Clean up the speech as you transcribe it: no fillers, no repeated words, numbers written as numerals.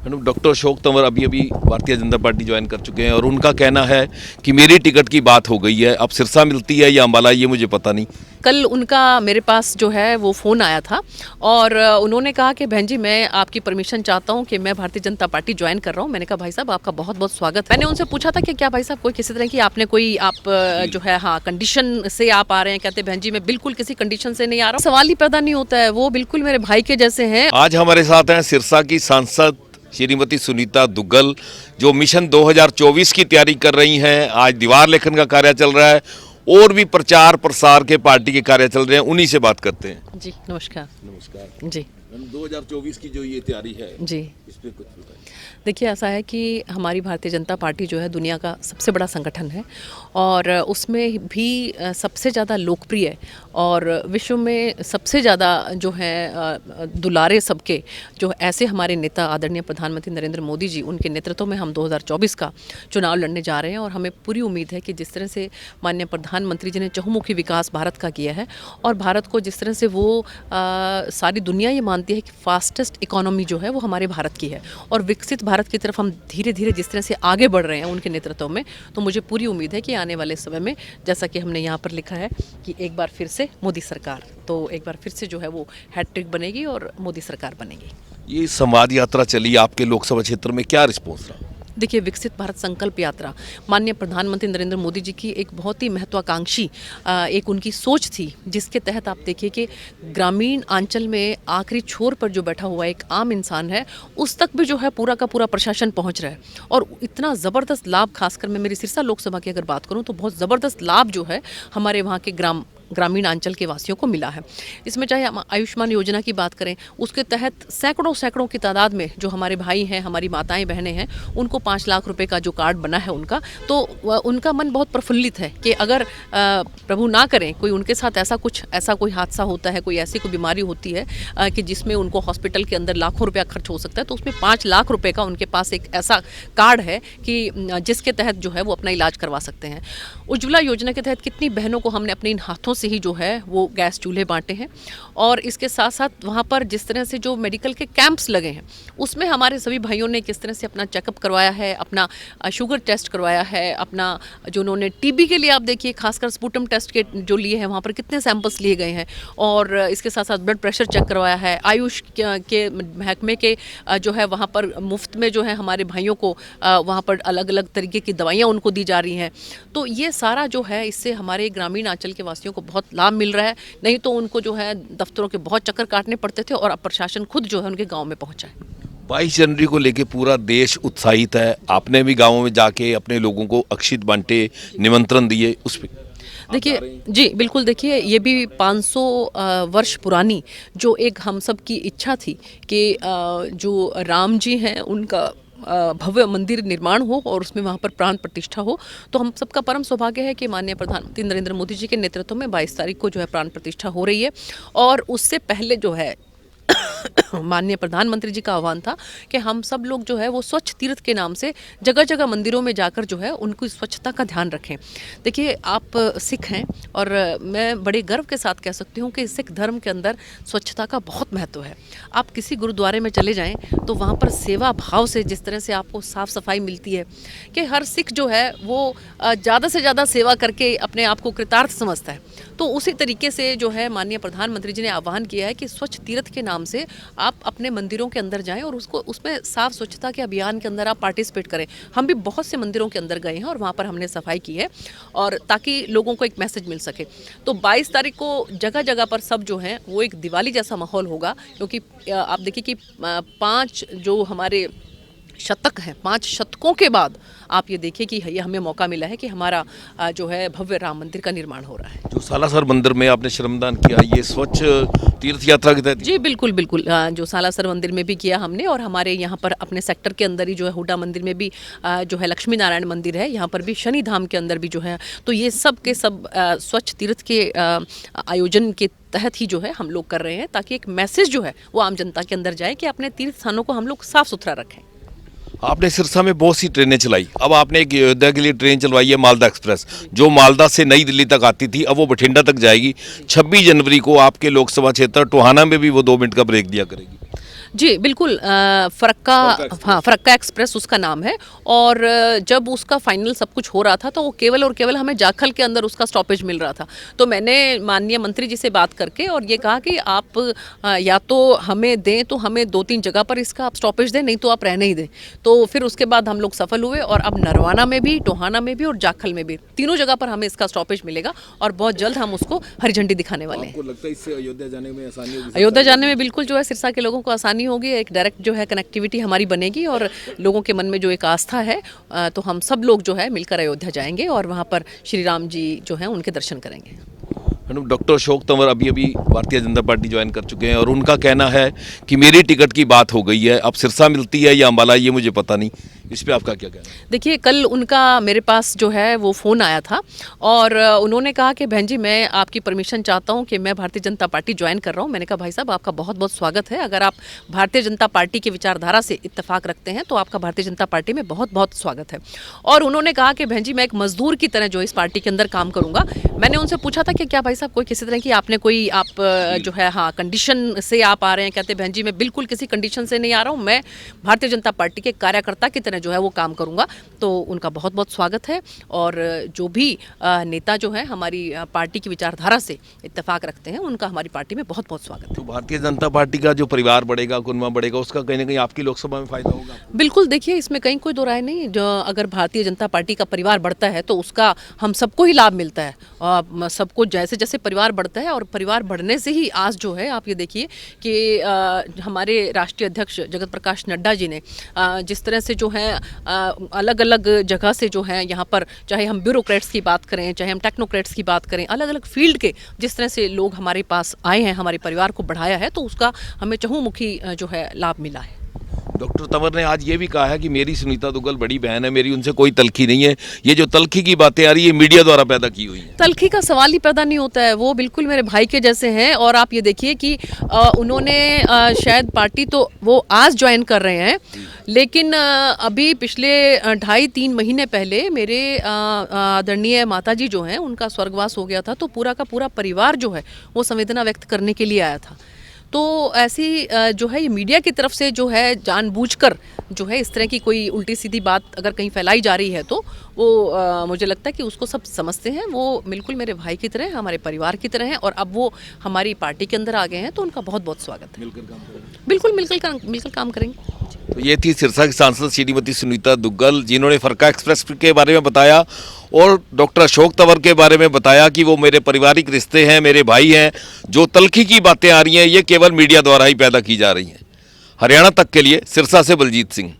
Madam, doctor Ashok Tanwar अभी अभी Bharatiya Janata party join कर चुके हैं और उनका कहना है कि मेरी टिकट की बात हो गई है, अब सिरसा मिलती है या अम्बाला ये मुझे पता नहीं। कल उनका मेरे पास जो है वो फ़ोन आया था और उन्होंने कहा कि बहन जी मैं आपकी परमिशन चाहता हूं कि मैं भारतीय जनता पार्टी ज्वाइन कर रहा हूं। मैंने कहा भाई साहब आपका बहुत बहुत स्वागत। मैंने उनसे पूछा था कि क्या भाई साहब कोई किसी तरह की आपने कोई जो है हाँ कंडीशन से आप आ रहे हैं। कहते बहन जी मैं बिल्कुल किसी कंडीशन से नहीं आ रहा हूँ, सवाल ही पैदा नहीं होता है, वो बिल्कुल मेरे भाई के जैसे हैं। आज हमारे साथ हैं सिरसा की सांसद श्रीमती सुनीता दुग्गल, जो मिशन 2024 की तैयारी कर रही हैं। आज दीवार लेखन का कार्य चल रहा है और भी प्रचार प्रसार के पार्टी के कार्य चल रहे हैं, उन्हीं से बात करते हैं। जी नमस्कार। नमस्कार जी। 2024 की जो ये तैयारी है जी इस पे कुछ बताइए। देखिए ऐसा है कि हमारी भारतीय जनता पार्टी जो है दुनिया का सबसे बड़ा संगठन है और उसमें भी सबसे ज़्यादा लोकप्रिय और विश्व में सबसे ज़्यादा जो है दुलारे सबके जो ऐसे हमारे नेता आदरणीय प्रधानमंत्री नरेंद्र मोदी जी, उनके नेतृत्व में हम 2024 का चुनाव लड़ने जा रहे हैं। और हमें पूरी उम्मीद है कि जिस तरह से माननीय प्रधानमंत्री जी ने चहुमुखी विकास भारत का किया है और भारत को जिस तरह से वो सारी दुनिया ये मानती है कि फास्टेस्ट इकोनॉमी जो है वो हमारे भारत की है और विकसित भारत की तरफ हम धीरे धीरे जिस तरह से आगे बढ़ रहे हैं उनके नेतृत्व में, तो मुझे पूरी उम्मीद है कि आने वाले समय में जैसा कि हमने यहाँ पर लिखा है कि एक बार फिर से मोदी सरकार, तो एक बार फिर से जो है वो हैट्रिक बनेगी और मोदी सरकार बनेगी। ये संवाद यात्रा चली आपके लोकसभा क्षेत्र में, क्या रिस्पॉन्स रहा? देखिए विकसित भारत संकल्प यात्रा माननीय प्रधानमंत्री नरेंद्र मोदी जी की एक बहुत ही महत्वाकांक्षी एक उनकी सोच थी, जिसके तहत आप देखिए कि ग्रामीण अंचल में आखिरी छोर पर जो बैठा हुआ एक आम इंसान है उस तक भी जो है पूरा का पूरा प्रशासन पहुंच रहा है। और इतना ज़बरदस्त लाभ, खासकर मैं मेरी सिरसा लोकसभा की अगर बात करूं तो बहुत ज़बरदस्त लाभ जो है हमारे वहाँ के ग्रामीण अंचल के वासियों को मिला है। इसमें चाहे हम आयुष्मान योजना की बात करें, उसके तहत सैकड़ों की तादाद में जो हमारे भाई हैं, हमारी माताएं बहनें हैं, उनको 5 लाख रुपए का जो कार्ड बना है उनका, तो उनका मन बहुत प्रफुल्लित है कि अगर प्रभु ना करें कोई उनके साथ ऐसा कोई हादसा होता है, कोई ऐसी कोई बीमारी होती है कि जिसमें उनको हॉस्पिटल के अंदर लाखों रुपया खर्च हो सकता है, तो उसमें 5 लाख रुपये का उनके पास एक ऐसा कार्ड है कि जिसके तहत जो है वो अपना इलाज करवा सकते हैं। उज्ज्वला योजना के तहत कितनी बहनों को हमने अपने इन हाथों से ही जो है वो गैस चूल्हे बांटे हैं। और इसके साथ साथ वहाँ पर जिस तरह से जो मेडिकल के कैंप्स लगे हैं उसमें हमारे सभी भाइयों ने किस तरह से अपना चेकअप करवाया है, अपना शुगर टेस्ट करवाया है, अपना जो उन्होंने टीबी के लिए आप देखिए खासकर स्पूटम टेस्ट के जो लिए हैं वहाँ पर कितने सैंपल्स लिए गए हैं। और इसके साथ साथ ब्लड प्रेशर चेक करवाया है। आयुष के महकमे के जो है वहाँ पर मुफ्त में जो है हमारे भाइयों को वहाँ पर अलग अलग तरीके की दवाइयाँ उनको दी जा रही हैं। तो ये सारा जो है इससे हमारे ग्रामीण अंचल के वासियों को बहुत लाभ मिल रहा है। नहीं तो उनको जो है दफ्तरों के बहुत चक्कर काटने पड़ते थे और अब प्रशासन खुद जो है उनके गांव में पहुंचा है। 22 जनवरी को लेके पूरा देश उत्साहित है। आपने भी गाँवों में जाके अपने लोगों को अक्षित बांटे, निमंत्रण दिए, उस पर देखिए जी बिल्कुल। देखिए ये भी 500 वर्ष पुरानी जो एक हम सब की इच्छा थी कि जो राम जी हैं उनका भव्य मंदिर निर्माण हो और उसमें वहाँ पर प्राण प्रतिष्ठा हो। तो हम सबका परम सौभाग्य है कि माननीय प्रधानमंत्री नरेंद्र मोदी जी के नेतृत्व में 22 तारीख को जो है प्राण प्रतिष्ठा हो रही है। और उससे पहले जो है माननीय प्रधानमंत्री जी का आह्वान था कि हम सब लोग जो है वो स्वच्छ तीर्थ के नाम से जगह जगह मंदिरों में जाकर जो है उनको स्वच्छता का ध्यान रखें। देखिए आप सिख हैं और मैं बड़े गर्व के साथ कह सकती हूँ कि सिख धर्म के अंदर स्वच्छता का बहुत महत्व है। आप किसी गुरुद्वारे में चले जाएं तो वहाँ पर सेवा भाव से जिस तरह से आपको साफ़ सफाई मिलती है कि हर सिख जो है वो ज़्यादा से ज़्यादा सेवा करके अपने आप को कृतार्थ समझता है। तो उसी तरीके से जो है माननीय प्रधानमंत्री जी ने आह्वान किया है कि स्वच्छ तीर्थ के नाम से आप अपने मंदिरों के अंदर जाएं और उसको उसमें साफ स्वच्छता के अभियान के अंदर आप पार्टिसिपेट करें। हम भी बहुत से मंदिरों के अंदर गए हैं और वहाँ पर हमने सफाई की है और ताकि लोगों को एक मैसेज मिल सके। तो 22 तारीख को जगह जगह पर सब जो है वो एक दिवाली जैसा माहौल होगा, क्योंकि आप देखिए कि 5 जो हमारे शतक हैं, 5 शतकों के बाद आप ये देखिए कि ये हमें मौका मिला है कि हमारा जो है भव्य राम मंदिर का निर्माण हो रहा है। जो सालासर मंदिर में आपने श्रमदान किया, ये स्वच्छ तीर्थ यात्रा के तहत? जी बिल्कुल बिल्कुल। जो सालासर मंदिर में भी किया हमने और हमारे यहाँ पर अपने सेक्टर के अंदर ही जो है हुडा मंदिर में भी जो है लक्ष्मी नारायण मंदिर है, यहाँ पर भी शनि धाम के अंदर भी जो है, तो ये सब के सब स्वच्छ तीर्थ के आयोजन के तहत ही जो है हम लोग कर रहे हैं, ताकि एक मैसेज जो है वो आम जनता के अंदर जाए कि अपने तीर्थ स्थानों को हम लोग साफ सुथरा रखें। आपने सिरसा में बहुत सी ट्रेनें चलाई, अब आपने एक अयोध्या के लिए ट्रेन चलवाई है मालदा एक्सप्रेस, जो मालदा से नई दिल्ली तक आती थी, अब वो बठिंडा तक जाएगी। 26 जनवरी को आपके लोकसभा क्षेत्र टोहाना में भी वो 2 मिनट का ब्रेक दिया करेगी। जी बिल्कुल, फरक्का एक्सप्रेस उसका नाम है। और जब उसका फाइनल सब कुछ हो रहा था तो वो केवल और केवल हमें जाखल के अंदर उसका स्टॉपेज मिल रहा था। तो मैंने माननीय मंत्री जी से बात करके और ये कहा कि आप या तो हमें दें, तो हमें 2-3 जगह पर इसका आप स्टॉपेज दें, नहीं तो आप रहने ही दें। तो फिर उसके बाद हम लोग सफल हुए और अब नरवाना में भी, टोहाना में भी और जाखल में भी, तीनों जगह पर हमें इसका स्टॉपेज मिलेगा और बहुत जल्द हम उसको हरी झंडी दिखाने वाले हैं। आपको लगता है इससे अयोध्या जाने में आसानी होगी? अयोध्या जाने में बिल्कुल जो है सिरसा के लोगों को आसानी होगी, एक डायरेक्ट जो है कनेक्टिविटी हमारी बनेगी और लोगों के मन में जो एक आस्था है, तो हम सब लोग जो है मिलकर अयोध्या जाएंगे और वहाँ पर श्री राम जी जो हैं उनके दर्शन करेंगे। मैडम, डॉक्टर अशोक तंवर अभी अभी भारतीय जनता पार्टी ज्वाइन कर चुके हैं और उनका कहना है कि मेरी टिकट की बात हो गई है, अब सिरसा मिलती है या अम्बाला ये मुझे पता नहीं। इस पे आपका क्या कहना है? देखिए, कल उनका मेरे पास जो है वो फ़ोन आया था और उन्होंने कहा कि बहन जी मैं आपकी परमिशन चाहता हूं कि मैं भारतीय जनता पार्टी ज्वाइन कर रहा हूं। मैंने कहा भाई साहब आपका बहुत बहुत स्वागत है, अगर आप भारतीय जनता पार्टी की विचारधारा से इत्तेफाक रखते हैं तो आपका भारतीय जनता पार्टी में बहुत बहुत स्वागत है। और उन्होंने कहा कि बहन जी मैं एक मजदूर की तरह जो इस पार्टी के अंदर काम करूँगा। मैंने उनसे पूछा था कि क्या भाई साहब कोई किसी तरह की आपने कोई जो है कंडीशन से आप आ रहे हैं? कहते बहन जी मैं बिल्कुल किसी कंडीशन से नहीं आ रहा हूँ, मैं भारतीय जनता पार्टी के कार्यकर्ता की तरह जो है वो काम करूँगा। तो उनका बहुत बहुत स्वागत है और जो भी नेता जो है हमारी पार्टी की विचारधारा से इत्तेफाक रखते हैं उनका हमारी पार्टी में बहुत बहुत स्वागत है। तो भारतीय जनता पार्टी का जो परिवार बढ़ेगा, कुनबा बढ़ेगा, उसका कहीं ना कहीं आपकी लोकसभा में फायदा होगा? बिल्कुल, देखिए इसमें कहीं कोई दो राय नहीं। जो अगर भारतीय जनता पार्टी का परिवार बढ़ता है तो उसका हम सबको ही लाभ मिलता है। सबको जैसे जैसे परिवार बढ़ता है और परिवार बढ़ने से ही आज जो है आप ये देखिए कि हमारे राष्ट्रीय अध्यक्ष जगत प्रकाश नड्डा जी ने जिस तरह से जो है अलग अलग जगह से जो है यहाँ पर, चाहे हम ब्यूरोक्रेट्स की बात करें, चाहे हम टेक्नोक्रेट्स की बात करें, अलग अलग फील्ड के जिस तरह से लोग हमारे पास आए हैं, हमारे परिवार को बढ़ाया है, तो उसका हमें चहुमुखी जो है लाभ मिला है। डॉक्टर तंवर ने आज ये भी कहा है कि मेरी सुनीता दुग्गल बड़ी बहन है, मेरी उनसे कोई तलखी नहीं है। ये जो तलखी की बातें आ रही है मीडिया द्वारा पैदा की हुई है। तलखी का सवाल ही पैदा नहीं होता है, वो बिल्कुल मेरे भाई के जैसे हैं। और आप ये देखिए कि उन्होंने शायद पार्टी तो वो आज ज्वाइन कर रहे हैं, लेकिन अभी पिछले 2.5-3 महीने पहले मेरे आदरणीय माताजी जो हैं उनका स्वर्गवास हो गया था, तो पूरा का पूरा परिवार जो है वो संवेदना व्यक्त करने के लिए आया था। तो ऐसी जो है ये मीडिया की तरफ से जो है जानबूझकर जो है इस तरह की कोई उल्टी सीधी बात अगर कहीं फैलाई जा रही है तो वो मुझे लगता है कि उसको सब समझते हैं। वो बिल्कुल मेरे भाई की तरह, हमारे परिवार की तरह हैं और अब वो हमारी पार्टी के अंदर आ गए हैं, तो उनका बहुत बहुत स्वागत है। मिलकर काम करेंगे। बिल्कुल मिलकर काम करेंगे। तो ये थी सिरसा की सांसद श्रीमती सुनीता दुग्गल, जिन्होंने फरक्का एक्सप्रेस के बारे में बताया और डॉक्टर अशोक तंवर के बारे में बताया कि वो मेरे पारिवारिक रिश्ते हैं, मेरे भाई हैं। जो तलखी की बातें आ रही हैं ये केवल मीडिया द्वारा ही पैदा की जा रही हैं। हरियाणा तक के लिए सिरसा से बलजीत सिंह।